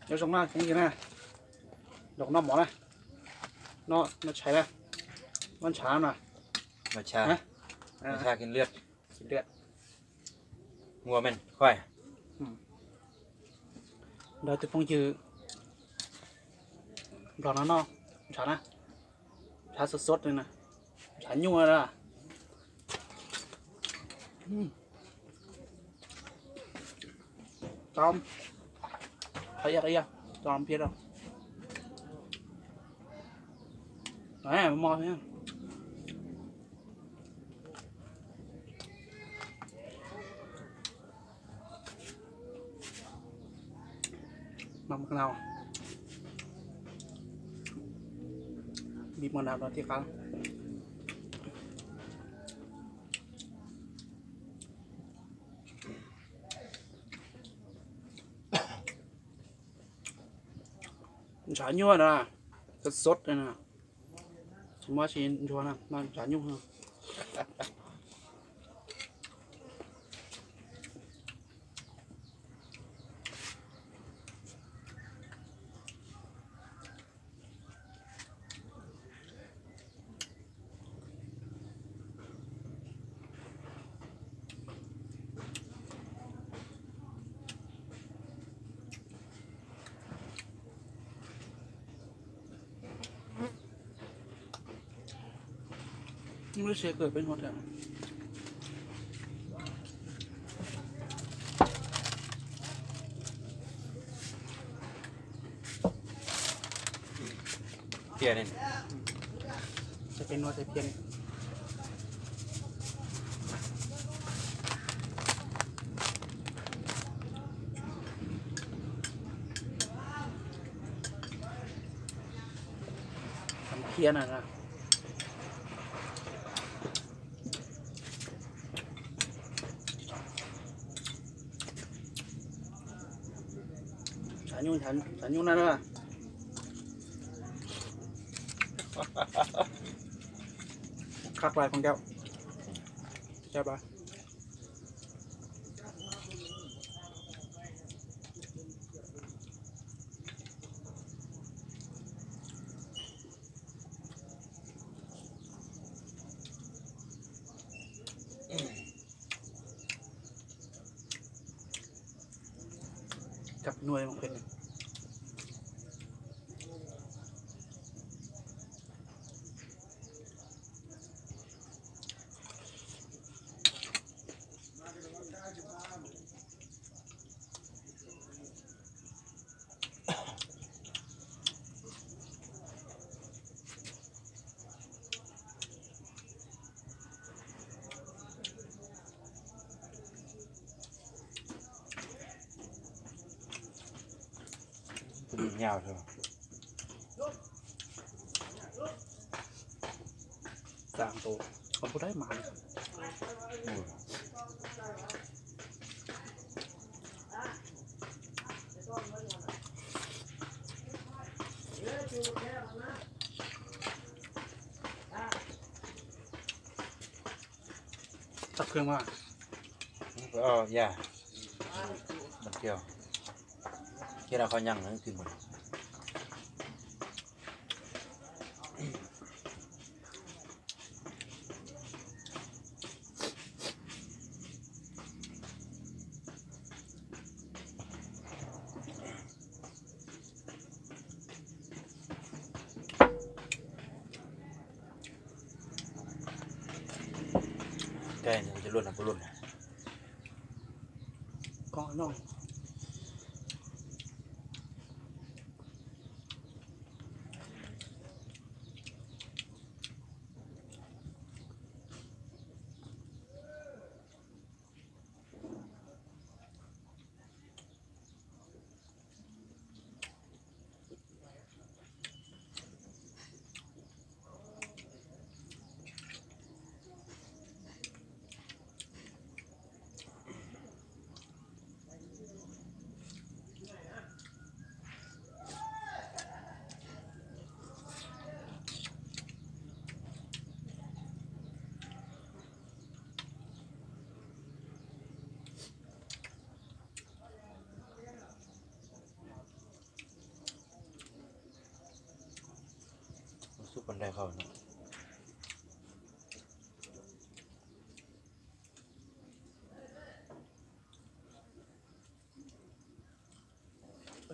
nhớ sống nào cũng như này đọc nó mỏ này nó cháy nàyมันช้าหน่อย มาชา ฮะ มาชากินเลือด เดือด งัวแมันค่อย เดี๋ยวจะพงจือรอน้องช้านะช้าสดๆเลยนะช้ายุ่งเลยนะจอมใครอยากอะไรจอมเพียรเอาไหนมองเนี่ยมะนาวบีบมะนาวตอนที่เขาฉายั่วนะสดเลยนะสมมติชิ้นชัวนะมันฉายั่วนะไม่ใช่เกิดเป็นหัวแถว เพียนี่ จะเป็นหัวใจเพียงทำเพี้ยนนะฉันยุ่งนั่นละคักลายของแก้วใช่ปะกับหน่วยของเป็นเป็นยาวเถอะ สามตัวผมพูดได้หมาตักเครื่องมา ก็ยามันเกี่ยวที่เราเขายั่งนั่นคือหมดแกนี่จะรุ่นนะรุ่นนะ ก็น้อง ได้เข้าเนาะ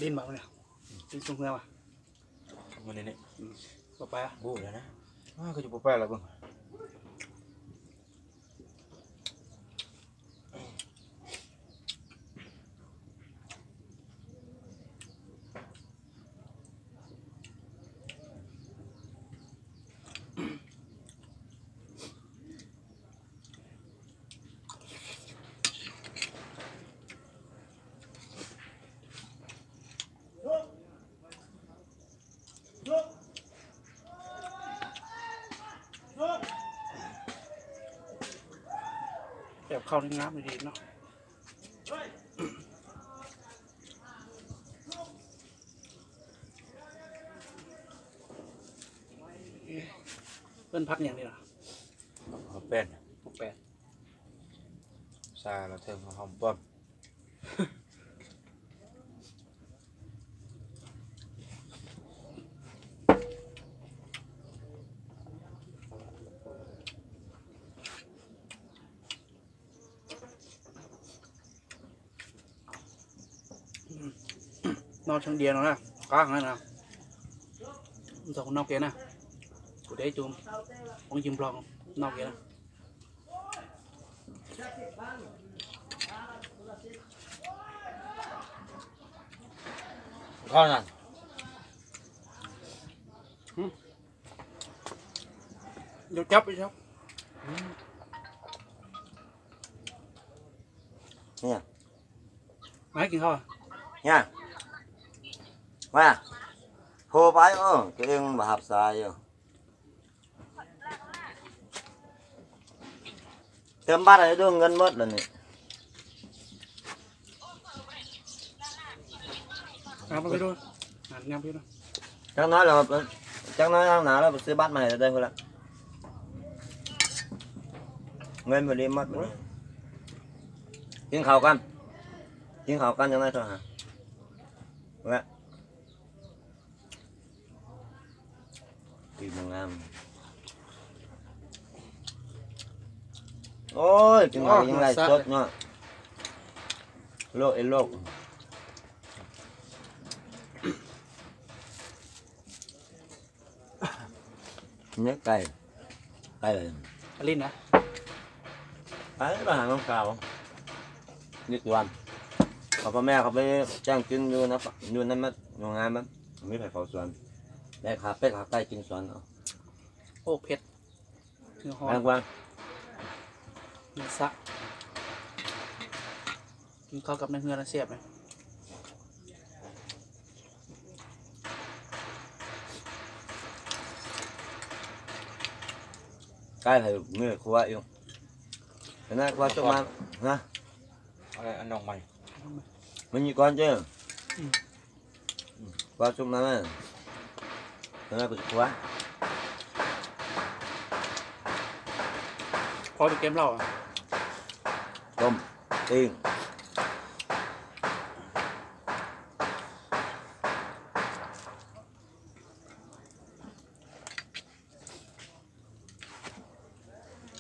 ลิ้นมาเนี่ยลิ้นสุ่มเงือกว่ะ มันนี่ ต่อไปอ่ะ บูแล้วนะก็จะบูไปแล้วเบิ่ง แบบเข้าในน้ำดีๆเนาะเพิ่นพักอย่างนี้เหรอ เอาแป้น แปด ซาแล้วเทิงหอมป้อมนอนชั้นเดียวนะกลางนั่นนะมันส่งนอกเกนะกูได้จุ่มของจิมพลองนอกเกนะ เข้านั่น เดี๋ยวจับไปครับ เนี่ย มาให้กินข้าวอ่ะ nha qua hô bái cái em bà hạp xài rồi tấm bát này đương ngân mất lần này เอาไปด้วยงานไปด้วย chắc nói nào nào làซื้อ bát này ở đây thôi ạ ngân mà đi mất rồi tiếng khẩu căn trong này thôi hả vậy tìm bằng làm ôi tiếng này những này sốt nhá lộn nhớ cay rồi ลิ้นนะ đấy là hàng không xào đi tuầnเขาพ่อแม่เขาไปจ้างกินอยู่นะอยู่นั่นมั้ยโรงงานมั้ยไม่ไปเขาสวนได้ขาเป็ดขาไก่กินสวนเอา โอ้เผ็ดเนื้อหอ แพ ม งกว่า เนื้อสะกินข้าวกับเนื้อเงือกเสียบไหม ไก่thì ngườiครัวอยู่thế này qua chỗ mà ha อะไรอันนองใหม่ mình như con chứ qua chỗ mà thế này của khóa พอจะเกมเราอ่ะ tôm tiên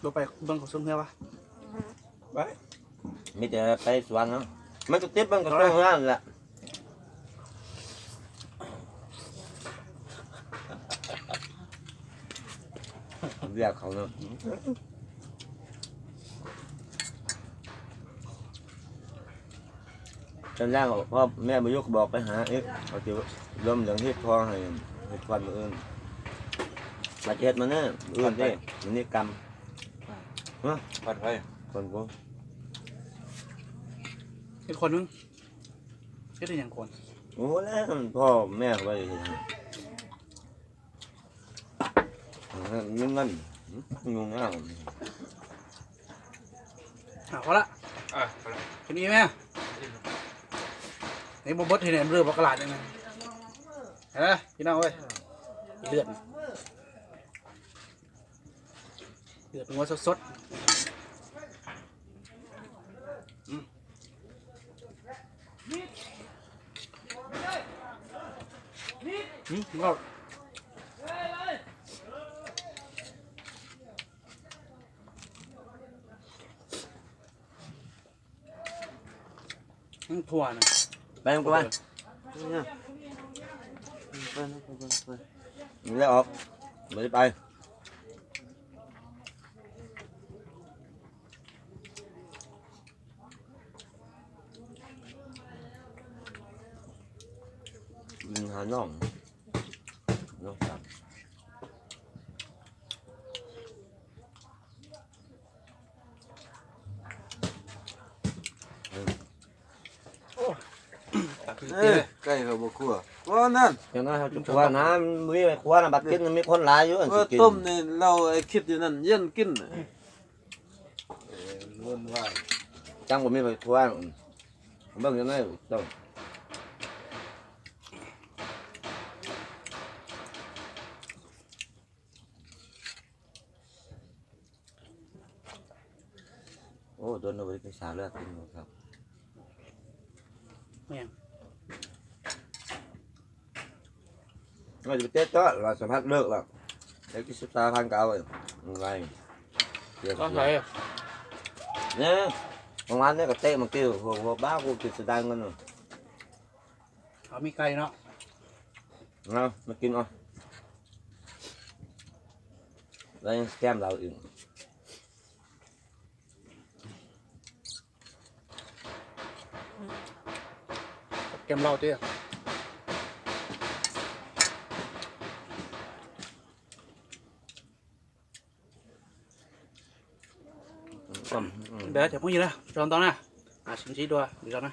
ลงไปเบิ่งของส้มเงือกวะ มีแต่ไปสวนเนาะมันก็ติดมันก็ต้องนั่นแหละเรียกเขาเนาะตอนแรกพ่อแม่มายุกบอกไปหาเอ็กเอาจิรวมเหลืองเฮ็ดทองให้เฮ็ดควันมืออื่นมาเฮ็ดมันเนี่ยอื่นดิมันนี่กรรม ปัดไป คนกู เป็นคนนึงเฮ็ดได้อย่างคน โอ้แล้วพ่อแม่เขาไปเฮ็ดยุ่งเงินยุ่งเงิน พอละแค่นี้ไหมไอ้โมบดที่ไหนเรือบักกะลาดยังไงเฮ้ยพี่น้องเว้ยเลือดหัวสดเรา ถั่วนะ ไปมันก็ไป เนี่ยไป มันได้ออกไม่ได้ไปหาน้องจับ ตักคือ เอ้ เตี้ ยไก่เขาบ่คั่วว่านั่น อย่างนั้นเขาจะคว้าน้ำมีคว้าน้ำบัดกินมีคนหลายอยู่อันสิ ว่า กิน ต้มนี่เราไอ้คิดอยู่นั่นเย็นกินล้วนว่า จังผมมีไปคว้าเบิ่งยังไงต้องโอ้โดนเอาไปกินสาเลือดกินหมดครับ แม่ง เราจะไปเจ๊จ้อเราสัมผัสเลิกแล้วเด็กที่สุดตาพันเก่าเลยไงเดี๋ยว ก็ใส่ เนี่ยบางวันเนี่ยก็เตะมันกิ้วหัวบ้ากูติดสะดังกันเนาะ เอามีไก่เนาะ เอามากินเอาแล้วยังแก้มเราอีก แกมเหล้าเตี้ย ต้ม เดี๋ยวจะพูดอยังไงจอนตอนน่ะชิมชีด้วยดีแล้วนะ